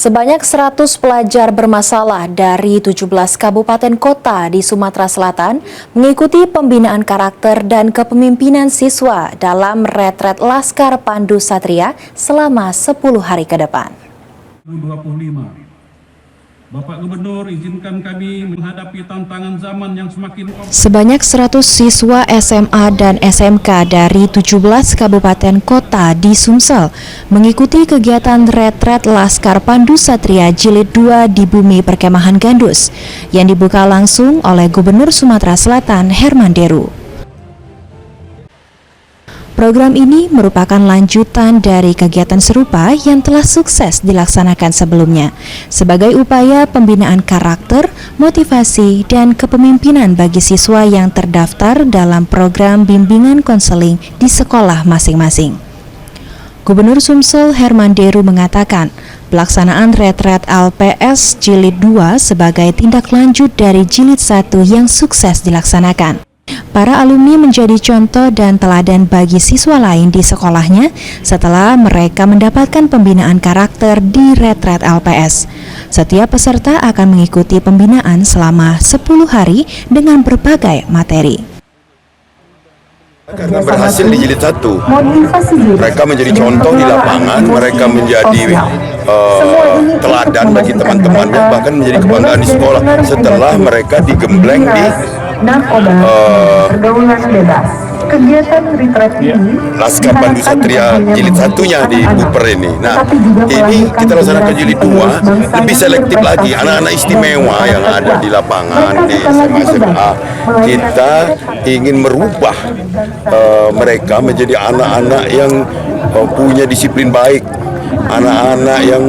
Sebanyak 100 pelajar bermasalah dari 17 kabupaten kota di Sumatera Selatan mengikuti pembinaan karakter dan kepemimpinan siswa dalam retret Laskar Pandu Satria selama 10 hari ke depan. 2025. Bapak Gubernur, izinkan kami menghadapi tantangan zaman yang semakin kompleks. Sebanyak 100 siswa SMA dan SMK dari 17 kabupaten kota di Sumsel mengikuti kegiatan retret Laskar Pandu Satria Jilid 2 di Bumi Perkemahan Gandus yang dibuka langsung oleh Gubernur Sumatera Selatan Herman Deru. Program ini merupakan lanjutan dari kegiatan serupa yang telah sukses dilaksanakan sebelumnya sebagai upaya pembinaan karakter, motivasi, dan kepemimpinan bagi siswa yang terdaftar dalam program bimbingan konseling di sekolah masing-masing. Gubernur Sumsel Herman Deru mengatakan, pelaksanaan retret LPS Jilid 2 sebagai tindak lanjut dari Jilid 1 yang sukses dilaksanakan. Para alumni menjadi contoh dan teladan bagi siswa lain di sekolahnya setelah mereka mendapatkan pembinaan karakter di retret LPS. Setiap peserta akan mengikuti pembinaan selama 10 hari dengan berbagai materi. Karena berhasil di jilid 1, mereka menjadi contoh di lapangan, mereka menjadi teladan bagi teman-temannya, bahkan menjadi kebanggaan di sekolah setelah mereka digembleng di pergaulan bebas. Kegiatan retret ini Laskar Pandu Satria jilid 1-nya di Buper ini. Nah, ini kita laksanakan jilid 2 lebih selektif lagi, anak-anak istimewa yang ada di lapangan di SMA. Kita ingin merubah mereka menjadi anak-anak yang punya disiplin baik, anak-anak yang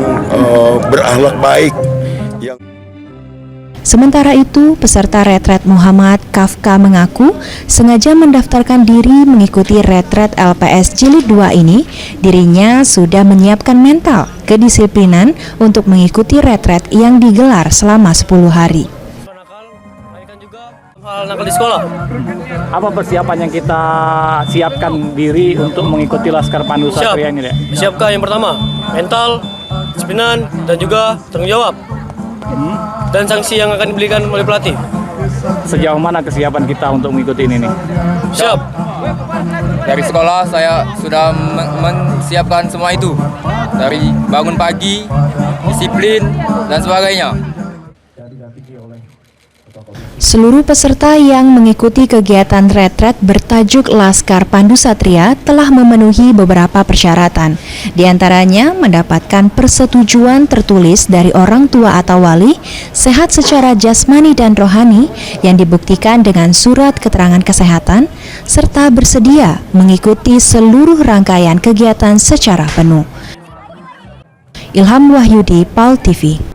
berakhlak baik. Sementara itu, peserta retret Muhammad Kafka mengaku sengaja mendaftarkan diri mengikuti retret LPS Jilid 2 ini. Dirinya sudah menyiapkan mental, kedisiplinan untuk mengikuti retret yang digelar selama 10 hari. Hal nakal di sekolah. Apa persiapan yang kita siapkan diri untuk mengikuti Laskar Pandu Satria ini, Dek? Siapkan yang pertama, mental, disiplinan, dan juga tanggung jawab. Dan sanksi yang akan diberikan oleh pelatih. Sejauh mana kesiapan kita untuk mengikuti ini nih? Siap. Dari sekolah saya sudah menyiapkan semua itu. Dari bangun pagi, disiplin, dan sebagainya. Seluruh peserta yang mengikuti kegiatan retret bertajuk Laskar Pandu Satria telah memenuhi beberapa persyaratan. Di antaranya mendapatkan persetujuan tertulis dari orang tua atau wali, sehat secara jasmani dan rohani yang dibuktikan dengan surat keterangan kesehatan, serta bersedia mengikuti seluruh rangkaian kegiatan secara penuh. Ilham Wahyudi, PAL TV.